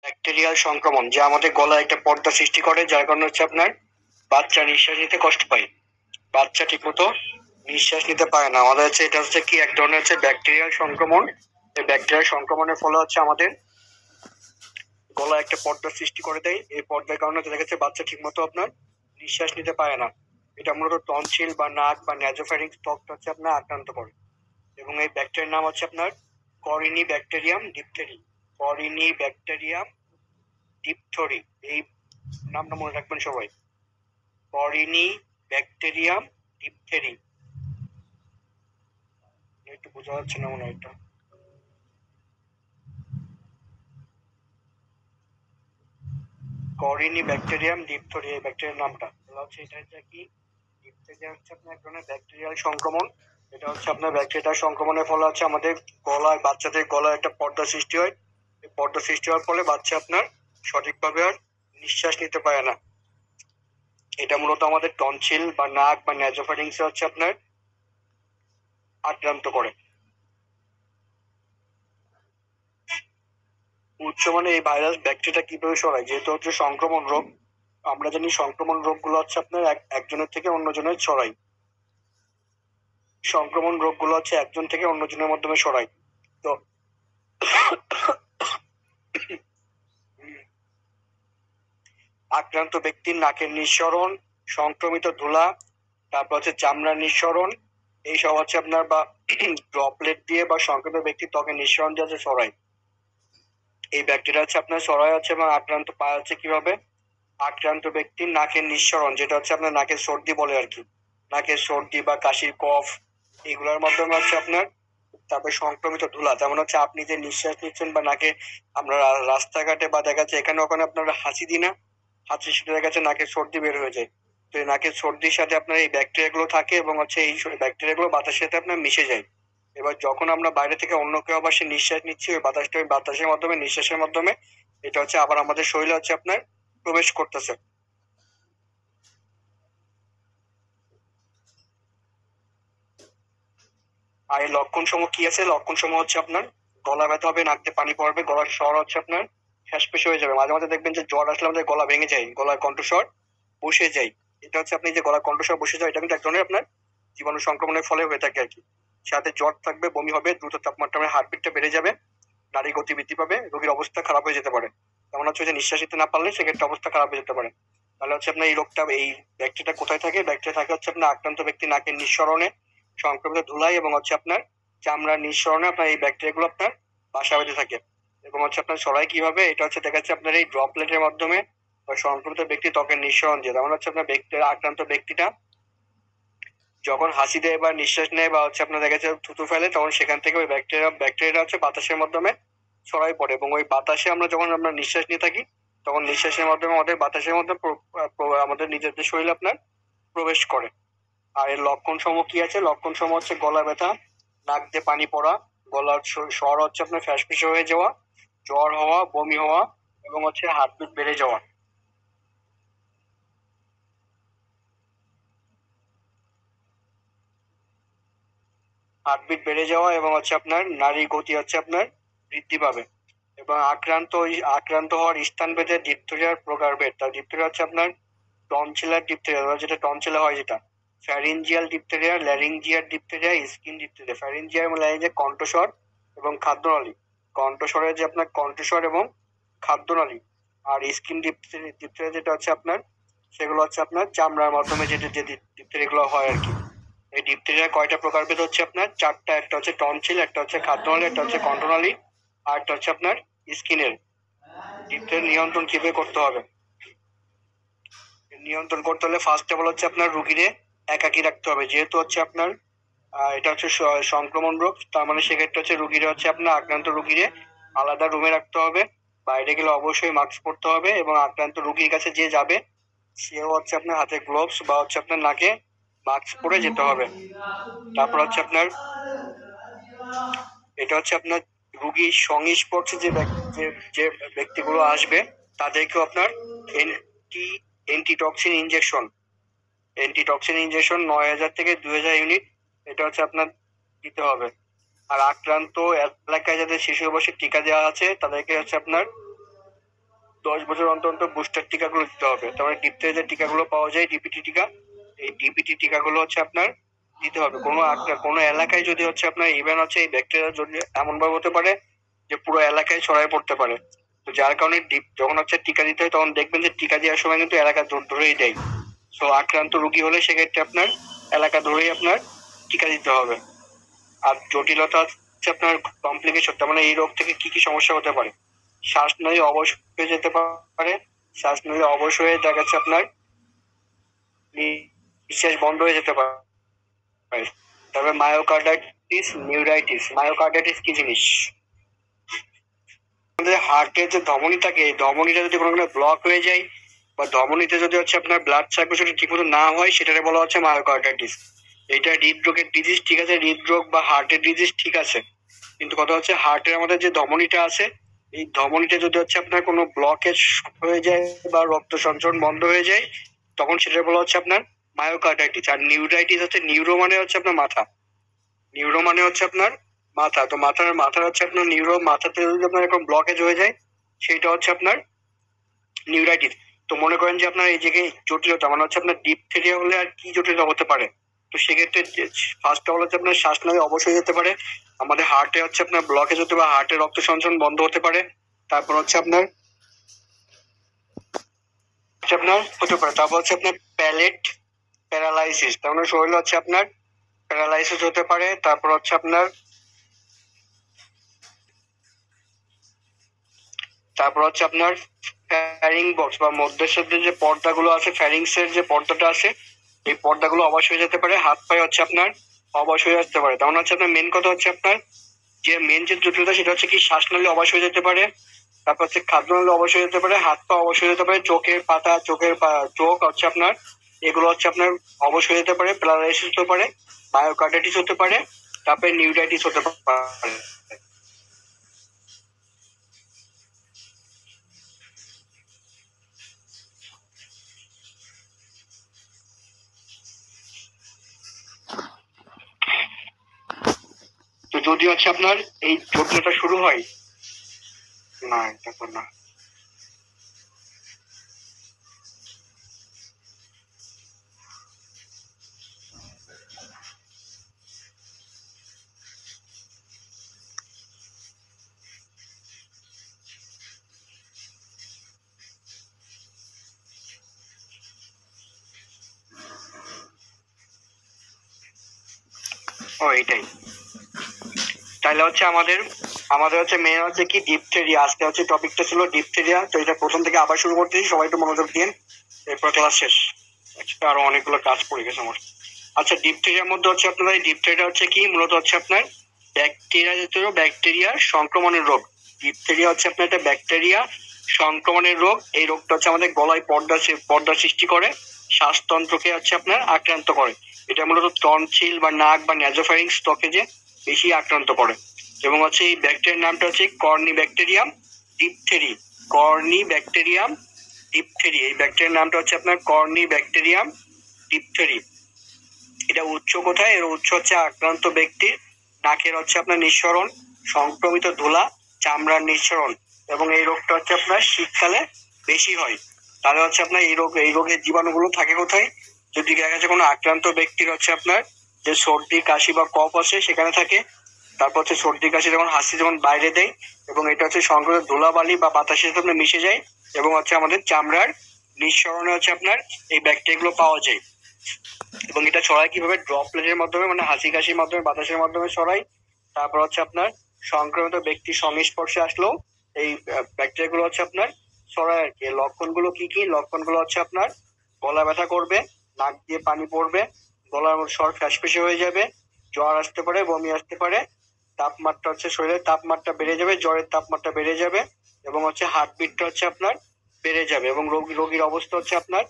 Bacterial সংক্রমণ, যা আমাদের গলায় একটা পর্দা সৃষ্টি করে, যার কারণে হচ্ছে আপনার বাচ্চা নিঃশ্বাস নিতে কষ্ট পায়, বাচ্চা ঠিকমতো নিঃশ্বাস নিতে পারে না। আমাদের হচ্ছে এটা হচ্ছে কি এক ধরনের হচ্ছে ব্যাকটেরিয়াল সংক্রমণ। এই ব্যাকটেরিয়াল সংক্রমণের ফলে হচ্ছে আমাদের গলায় একটা পর্দা সৃষ্টি করে দেয়। এই পর্দার কারণে দেখা যাচ্ছে বাচ্চা ঠিকমতো আপনার নিঃশ্বাস নিতে পারে না। এটা মূলত টনসিল বা নাক বা ন্যাজোফ্যারিংস ত্বকটা হচ্ছে আপনার আক্রান্ত করে। এবং এই ব্যাকটেরিয়ার নাম হচ্ছে আপনার করিনি ব্যাকটেরিয়াম ডিপথেরি। করিনি ব্যাকটেরিয়াম ডিপথরি, এই নামটা মনে রাখবেন সবাই। করিনি ব্যাকটেরিয়াম ডিপথেরি। একটু বোঝা যাচ্ছে না মনে হয় এটা। করিনি ব্যাকটেরিয়াম ডিপথরি, এই ব্যাকটেরিয়ার নামটা হচ্ছে এটা হচ্ছে কি ডিপথেরিয়া হচ্ছে আপনার এক ধরনের ব্যাকটেরিয়াল সংক্রমণ। এটা হচ্ছে আপনার ব্যাকটেরিয়াল সংক্রমণের ফলে হচ্ছে আমাদের গলায়, বাচ্চাদের গলায় একটা পর্দা সৃষ্টি হয়। এই পর্দা সৃষ্টি হওয়ার ফলে বাচ্চা আপনার সঠিকভাবে আর নিঃশ্বাস নিতে পারে না। এটা মূলত আমাদের টনসিল বা নাক বা ন্যাজোফ্যারিংস হচ্ছে আপনার আক্রান্ত করে। মানে এই ভাইরাস ব্যাকটেরিয়া কিভাবে ছড়ায়, যেহেতু হচ্ছে সংক্রমণ রোগ, আমরা জানি সংক্রমণ রোগগুলো হচ্ছে আপনার একজনের থেকে অন্যজনের ছড়ায়। সংক্রমণ রোগগুলো হচ্ছে একজন থেকে অন্যজনের মাধ্যমে ছড়ায়। তো আক্রান্ত ব্যক্তির নাকের নিঃসরণ, সংক্রমিত ধুলা, তারপর হচ্ছে চামড়ার নিঃসরণ, এইসব হচ্ছে আপনার বা ড্রপলেট দিয়ে বা সংক্রমিত ব্যক্তির ত্বকের নিঃসরণ দিয়ে ছড়ায়। এই ব্যাকটেরিয়া হচ্ছে আপনার ছড়ায় হচ্ছে এবং আক্রান্ত পাওয়া যাচ্ছে কিভাবে? আক্রান্ত ব্যক্তির নাকের নিঃসরণ, যেটা হচ্ছে আপনার নাকের সর্দি বলে আর কি, নাকের সর্দি বা কাশির কফ, এগুলোর মাধ্যমে হচ্ছে আপনার। তারপরে সংক্রমিত ধুলা, যেমন হচ্ছে আপনি যে নিঃশ্বাস নিচ্ছেন বা নাকে, আমরা রাস্তাঘাটে বা দেখা যাচ্ছে এখানে ওখানে আপনারা হাঁচি দিই না, হাঁচির সাথে দেখা যাচ্ছে নাকের সর্দি বের হয়ে যায়। তো এই নাকের সর্দির সাথে আপনার এই ব্যাকটেরিয়া গুলো থাকে এবং হচ্ছে এই ব্যাকটেরিয়া গুলো বাতাসের সাথে আপনার মিশে যায়। এবার যখন আমরা বাইরে থেকে অন্য কেউ আবার সে নিঃশ্বাস নিচ্ছি, ওই বাতাসটা ওই বাতাসের মাধ্যমে, নিঃশ্বাসের মাধ্যমে এটা হচ্ছে আবার আমাদের শরীরে হচ্ছে আপনার প্রবেশ করতেছে। আর এই লক্ষণ সমূহ কি আছে? লক্ষণ সমূহ হচ্ছে আপনার গলা ব্যথা হবে, নাকতে পানি পড়বে, গলার স্বর হচ্ছে আপনার ফ্যাসফেস হয়ে যাবে। মাঝে মাঝে দেখবেন যে জ্বর আসলে আমাদের গলা ভেঙে যায়, গলার কণ্ঠস্বর বসে যায়। এটা হচ্ছে আপনি যে গলার কণ্ঠস্বর বসে যায়, এটা কিন্তু এক ধরনের আপনার জীবাণু সংক্রমণের ফলে হয়ে থাকে আর কি। সাথে জ্বর থাকবে, বমি হবে, দ্রুত তাপমাত্রা, হার্টবিটটা বেড়ে যাবে, নারী গতি বৃদ্ধি পাবে, রোগীর অবস্থা খারাপ হয়ে যেতে পারে। যেমন হচ্ছে যে নিঃশ্বাস নিতে না পারলে সেক্ষেত্রে অবস্থা খারাপ হয়ে যেতে পারে। তাহলে হচ্ছে আপনার এই রোগটা, এই ব্যাকটেরিয়া কোথায় থাকে? ব্যাকটেরিয়া থাকে হচ্ছে আপনার আক্রান্ত ব্যক্তি নাকের নিঃসরণে, সংক্রমিত ধুলাই এবং হচ্ছে আপনার চামড়ার নিঃসরণে আপনার এই ব্যাকটেরিয়া গুলো আপনার বাসা বেঁধে থাকে। এবং হচ্ছে আপনার ছড়ায় কিভাবে? এটা হচ্ছে দেখা যাচ্ছে আপনার এই ড্রপলেটের মাধ্যমে বা সংক্রমিত ব্যক্তি ত্বকের নিঃসরণ দিয়ে। যেমন হচ্ছে আপনার ব্যক্তি, আক্রান্ত ব্যক্তিটা যখন হাসি দেয় বা নিঃশ্বাস নেয় বা হচ্ছে আপনার দেখা যাচ্ছে থুতু ফেলে, তখন সেখান থেকে ওই ব্যাকটেরিয়াটা হচ্ছে বাতাসের মাধ্যমে ছড়াই পড়ে এবং ওই বাতাসে আমরা যখন আমরা নিঃশ্বাস নিয়ে থাকি, তখন নিঃশ্বাসের মাধ্যমে আমাদের বাতাসের মধ্যে আমাদের নিজেদের শরীরে আপনার প্রবেশ করে। আর এর লক্ষণ সমূহ কি আছে? লক্ষণ সমূহ হচ্ছে গলা ব্যথা, নাক দিয়ে পানি পড়া, গলার স্বর হচ্ছে আপনার ফ্যাসফেসে হয়ে যাওয়া, জ্বর হওয়া, বমি হওয়া এবং হচ্ছে হার্টবিট বেড়ে যাওয়া। হার্টবিট বেড়ে যাওয়া এবং হচ্ছে আপনার নারী গতি হচ্ছে আপনার বৃদ্ধি পাবে। এবং আক্রান্ত হওয়ার স্থান ভেদে ডিপথেরিয়ার প্রকারভেদ। তার ডিপথেরিয়া হচ্ছে আপনার টনসিলার ডিপথেরিয়া, যেটা টনসিলা হয়, যেটা pharyngeal diphtheria, laryngeal diphtheria, skin diphtheria. Pharyngeal মানে যে কণ্ঠস্বর এবং খাদ্যনালী, কণ্ঠস্বরের যে আপনার কণ্ঠস্বর এবং খাদ্যনালী। আর স্কিন ডিপথেরিয়া যেটা হচ্ছে আপনার, সেগুলো হচ্ছে আপনার চামড়ার মাধ্যমে যেটা যে ডিপথেরিয়া গুলো হয় আর কি। এই ডিপথেরিয়ার কয়টা প্রকারভেদ হচ্ছে আপনার? চারটা। একটা হচ্ছে টনসিল, একটা হচ্ছে খাদ্যনালী, একটা হচ্ছে কণ্ঠনালী, আর একটা হচ্ছে আপনার স্কিনের। ডিপথেরিয়া নিয়ন্ত্রণ কিভাবে করতে হবে? নিয়ন্ত্রণ করতে হলে ফার্স্ট অফ অল হচ্ছে আপনার রুগীরে একাকী রাখতে হবে, যেহেতু হচ্ছে আপনার এটা হচ্ছে সংক্রমণ রোগ। তার মানে সেক্ষেত্রে হচ্ছে রুগীরে হচ্ছে আপনার আক্রান্ত রুগীরে আলাদা রুমে রাখতে হবে। বাইরে গেলে অবশ্যই মাস্ক পরতে হবে এবং আক্রান্ত রুগীর কাছে যে যাবে সেও হচ্ছে আপনার হাতে গ্লোভস বা হচ্ছে আপনার নাকে মাস্ক পরে যেতে হবে। তারপর হচ্ছে আপনার এটা হচ্ছে আপনার রুগীর সংস্পর্শে যে যে ব্যক্তিগুলো আসবে তাদেরকেও আপনার এন্টি অ্যান্টিটক্সিন ইনজেকশন, 9,000 থেকে 2,000 ইউনিট এটা হচ্ছে আপনার দিতে হবে। আর আক্রান্ত এলাকায় যাদের শিশু বয়সে টিকা দেওয়া আছে তাদেরকে হচ্ছে আপনার 10 বছর অন্তর অন্তর বুস্টার টিকাগুলো দিতে হবে। তারপরে ডিপথেরিয়া যে টিকাগুলো পাওয়া যায় ডিপিটি টিকা, এই ডিপিটি টিকাগুলো হচ্ছে আপনার দিতে হবে। কোনো এলাকায় যদি হচ্ছে আপনার ইভেন হচ্ছে এই ব্যাকটেরিয়া যদি এমন ভাবে হতে পারে যে পুরো এলাকায় ছড়ায় পড়তে পারে। তো যার কারণে যখন হচ্ছে টিকা দিতে হয় তখন দেখবেন যে টিকা দেওয়ার সময় কিন্তু এলাকা ধরেই দেয়। তো আক্রান্ত রোগী হলে সেক্ষেত্রে আপনার এলাকা ধরেই আপনার টিকা দিতে হবে। আর জটিলতা হচ্ছে আপনার কমপ্লিকেশন, তার মানে এই রোগ থেকে কি কি সমস্যা হতে পারে। শ্বাসনালী অবশ হয়ে যেতে পারে, শ্বাসনালী অবশ হয়ে দেখা যাচ্ছে আপনার নিঃশ্বাস বন্ধ হয়ে যেতে পারে। তবে মায়োকার্ডাইটিস, নিউরাইটিস। মায়োকার্ডাইটিস কি জিনিস? আমাদের হার্টের যে ধমনী থাকে, এই ধমনীটা যদি কোনো ব্লক হয়ে যায় বা ধমনীতে যদি হচ্ছে আপনার ব্লাড সার্কুলেশন ঠিকমতো না হয়, সেটাকে বলা হচ্ছে মায়োকার্ডাইটিস। এটা হৃদরোগের ডিজিজ, ঠিক আছে, হৃদরোগ বা হার্টের ডিজিজ, ঠিক আছে। কিন্তু কথা হচ্ছে হার্টের আমাদের যে ধমনীটা আছে, এই ধমনীটা যদি হচ্ছে আপনার কোনো ব্লকেজ হয়ে যায় বা রক্ত সঞ্চালন বন্ধ হয়ে যায়, তখন সেটা বলা হচ্ছে আপনার মায়োকার্ডাইটিস। আর নিউরাইটিস হচ্ছে, নিউরো মানে হচ্ছে আপনার মাথা, নিউরো মানে হচ্ছে আপনার মাথা। তো মাথার হচ্ছে আপনার নিউরো, মাথাতে যদি আপনার এরকম ব্লকেজ হয়ে যায় সেটা হচ্ছে আপনার নিউরাইটিস। তো মনে করেন যে আপনার এই জায়গায় জটিলতা মানে হচ্ছে আপনার ডিপথেরিয়া হলে আর কি জটিলতা হতে পারে। তো সেক্ষেত্রে ফার্স্ট অফ অল হচ্ছে আপনার শ্বাসনালী অবশ হয়ে যেতে পারে, আমাদের হার্টে হচ্ছে আপনার ব্লকেজ হতে পারে, হার্টের রক্ত সঞ্চালন বন্ধ হতে পারে। তারপর হচ্ছে আপনার হতে পারে, তারপর হচ্ছে আপনার প্যালেট প্যারালাইসিস, তার মানে শরীরে হচ্ছে আপনার প্যারালাইসিস হতে পারে। তারপর হচ্ছে আপনার ফ্যারিং বক্স বা মধ্যস্থের যে পর্দাগুলো আছে, ফ্যারিংস এর যে পর্দাটা আছে, এই পর্দাগুলো অবশ হয়ে যেতে পারে। হাত পায়ে হচ্ছে আপনার অবশ হয়ে যেতে পারে। তেমন হচ্ছে আপনার মেন কথা হচ্ছে আপনার যে মেন যে জটিলতা সেটা হচ্ছে কি শ্বাসনালী অবশ হয়ে যেতে পারে, তারপর হচ্ছে খাদ্যনালী অবশ হয়ে যেতে পারে, হাত পা অবশ হয়ে যেতে পারে, চোখের পাতা, চোখ হচ্ছে আপনার এগুলো হচ্ছে আপনার অবশ হয়ে যেতে পারে, প্যারালাইসিস হতে পারে, মায়োকার্ডাইটিস হতে পারে, তারপরে নিউরাইটিস হতে পারে। তো যদি হচ্ছে আপনার এই জটিলতা শুরু হয়, না এটা তো না। ও এটাই, তাহলে হচ্ছে আমাদের আমাদের হচ্ছে মেন হচ্ছে কি ডিপথেরিয়া। আজকে হচ্ছে টপিকটা ছিল ডিপথেরিয়া। তো এটা প্রথম থেকে আবার শুরু করতেছি, সবাই একটু মনোযোগ দিন, এরপর ক্লাস শেষ। আরো অনেকগুলো কাজ পড়ে গেছে আমার। আচ্ছা, ডিপথেরিয়ার মধ্যে হচ্ছে আপনার এই ডিপথেরিয়া হচ্ছে কি মূলত হচ্ছে আপনার ব্যাকটেরিয়া জাতীয় ব্যাকটেরিয়া সংক্রমণের রোগ। ডিপথেরিয়া হচ্ছে আপনার একটা ব্যাকটেরিয়া সংক্রমণের রোগ। এই রোগটা হচ্ছে আমাদের গলায় পর্দা সৃষ্টি করে, শ্বাসতন্ত্রকে হচ্ছে আপনার আক্রান্ত করে। এটা মূলত টনসিল বা নাক বা ন্যাজোফ্যারিংস ত্বকে বেশি আক্রান্ত করে। এবং হচ্ছে এই ব্যাকটেরিয়ার নামটা হচ্ছে Carney bacterium diphtheriae. Carney bacterium diphtheriae, এই ব্যাকটেরিয়ার নামটা হচ্ছে আপনার কর্নি ব্যাকটেরিয়াম ডিপথেরি। এটা উৎস কোথায়? এর উৎস হচ্ছে আক্রান্ত ব্যক্তির নাকের হচ্ছে আপনার নিঃসরণ, সংক্রমিত ধুলা, চামড়ার নিঃসরণ। এবং এই রোগটা হচ্ছে আপনার শীতকালে বেশি হয়। তাহলে হচ্ছে আপনার এই রোগের জীবাণুগুলো থাকে কোথায়? যদি দেখা যাচ্ছে কোনো আক্রান্ত ব্যক্তির হচ্ছে আপনার যে সর্দি কাশি বা কফ আছে সেখানে থাকে। তারপর হচ্ছে সর্দি কাশি যখন হাসি যখন বাইরে দেয়, এবং এটা হচ্ছে সংক্রমিত ধুলাবালি বা বাতাসের সাথে মিশে যায়, এবং হচ্ছে আমাদের চামড়ার নিঃসরণে হচ্ছে আপনার এই ব্যাকটেরিয়াগুলো পাওয়া যায়। এবং এটা ছড়ায় কিভাবে? ড্রপলেটের মাধ্যমে, মানে হাসি কাশির মাধ্যমে, বাতাসের মাধ্যমে ছড়ায়। তারপর হচ্ছে আপনার সংক্রমিত ব্যক্তির সংস্পর্শে আসলেও এই ব্যাকটেরিয়া গুলো হচ্ছে আপনার ছড়ায় আর কি। লক্ষণগুলো কি কি? লক্ষণগুলো হচ্ছে আপনার গলা ব্যথা করবে, নাক দিয়ে পানি পড়বে, গলার স্বর ফ্যাসফেসে হয়ে যাবে, জ্বর আসতে পারে, বমি আসতে পারে, তাপমাত্রা হচ্ছে শরীরের তাপমাত্রা বেড়ে যাবে, জ্বরের তাপমাত্রা বেড়ে যাবে, এবং হচ্ছে হার্টবিটটা হচ্ছে আপনার বেড়ে যাবে, এবং রোগীর অবস্থা হচ্ছে আপনার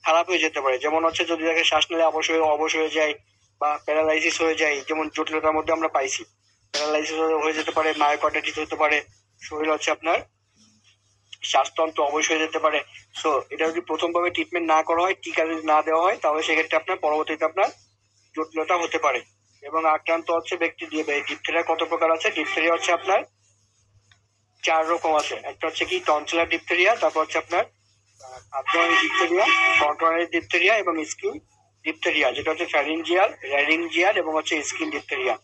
খারাপ হয়ে যেতে পারে। যেমন হচ্ছে যদি দেখে শ্বাসনালী অবশ হয়ে যায় বা প্যারালাইসিস হয়ে যায়, যেমন জটিলতার মধ্যে আমরা পাইছি, প্যারালাইসিস হয়ে যেতে পারে, মায়োকার্ডাইটিস হতে পারে, শরীর হচ্ছে আপনার শ্বাসতন্ত্র অবশ হয়ে যেতে পারে। সো এটা যদি প্রথমভাবে ট্রিটমেন্ট না করা হয়, টিকা যদি না দেওয়া হয়, তাহলে সেক্ষেত্রে আপনার পরবর্তীতে আপনার জটিলতা হতে পারে। এবং আক্রান্ত হচ্ছে ব্যক্তি দিয়ে ডিপথেরিয়া কত প্রকার আছে? ডিপথেরিয়া হচ্ছে আপনার 4 রকম আছে। একটা হচ্ছে কি টনসিলার ডিপথেরিয়া, তারপর হচ্ছে আপনার আবডোমিনাল ডিপথেরিয়া, কন্ট্রোনারি ডিপথেরিয়া এবং স্কিন ডিপথেরিয়া, যেটা হচ্ছে ফ্যারিঞ্জিয়াল, র্যারিঞ্জিয়াল এবং হচ্ছে স্কিন ডিপথেরিয়া।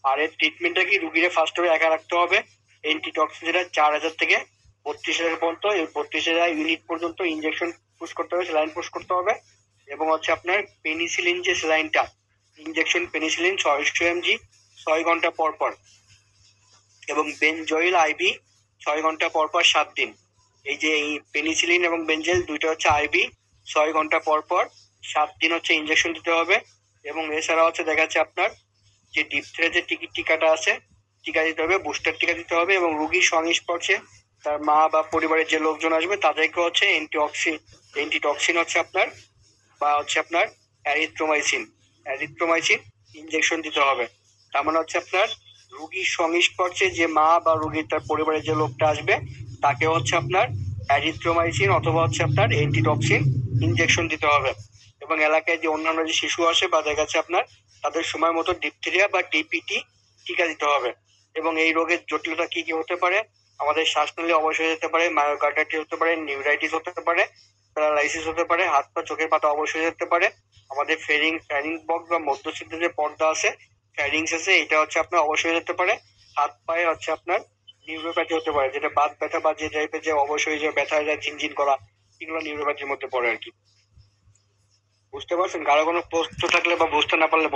আর এর ট্রিটমেন্টটা কি, রুগীরা ফার্স্ট হবে একা রাখতে হবে। অ্যান্টিটক্সিন যেটা 4000 থেকে 32,000 পর্যন্ত, এই 32,000 ইউনিট পর্যন্ত ইনজেকশন পুশ করতে হবে, স্যালাইন পুশ করতে হবে। এবং হচ্ছে আপনার পেনিসিলিন যে স্যালাইনটা, ইনজেকশন পেনিসিলিন 600 mg 6 ঘন্টা পর পর, এবং বেনজয়েল আইভি 6 ঘন্টা পর পর 7 দিন। এই যে এই পেনিসিলিন এবং বেনজেল দুইটা হচ্ছে আইভি, 6 ঘন্টা পর পর 7 দিন হচ্ছে ইনজেকশন দিতে হবে। এবং এছাড়া হচ্ছে দেখা যাচ্ছে আপনার যে ডিপথেরিয়া যে টিকাটা আছে, টিকা দিতে হবে, বুস্টার টিকা দিতে হবে। এবং রোগীর সংস্পর্শে তার মা বা পরিবারের যে লোকজন আসবে তাদেরকে হচ্ছে অ্যান্টিটক্সিন হচ্ছে আপনার, বা হচ্ছে আপনার অ্যারিথ্রোমাইসিন ইনজেকশন দিতে হবে। তার মানে হচ্ছে আপনার রোগীর সংস্পর্শে যে মা বা রোগীর তার পরিবারের যে লোকটা আসবে তাকে হচ্ছে আপনার অ্যারিথ্রোমাইসিন অথবা হচ্ছে আপনার অ্যান্টিটক্সিন ইনজেকশন দিতে হবে। এবং এলাকায় যে অন্যান্য যে শিশু আসে বা দেখা যাচ্ছে আপনার, তাদের সময় মতো ডিপথেরিয়া বা ডিপিটি টিকা দিতে হবে। এবং এই রোগের জটিলতা কি কি হতে পারে, আমাদের শ্বাসনালী অবশ্যই হতে পারে, মায়োকার্ডাইটিস হতে পারে, নিউরাইটিস হতে পারে, প্যারালাইসিস হতে পারে, হাত পা চোখের পাতা অবশ্যই হতে পারে। আমাদের ফ্যারিং বক্স বা মধ্যস্থিত যে পর্দা আছে, ফ্যারিংস আছে, এটা হচ্ছে আপনার অবশ্যই হতে পারে। হাত পায়ে হচ্ছে আপনার নিউরোপ্যাথি হতে পারে, যেটা বাত ব্যথা বা যে টাইপের যে অবশ্যই যে ব্যথা যায় ঝিনঝিন করা, এগুলো নিউরোপ্যাথির মধ্যে পড়ে আর কি। বুঝতে পারছেন? কারো কোনো প্রশ্ন থাকলে বা বুঝতে না পারলে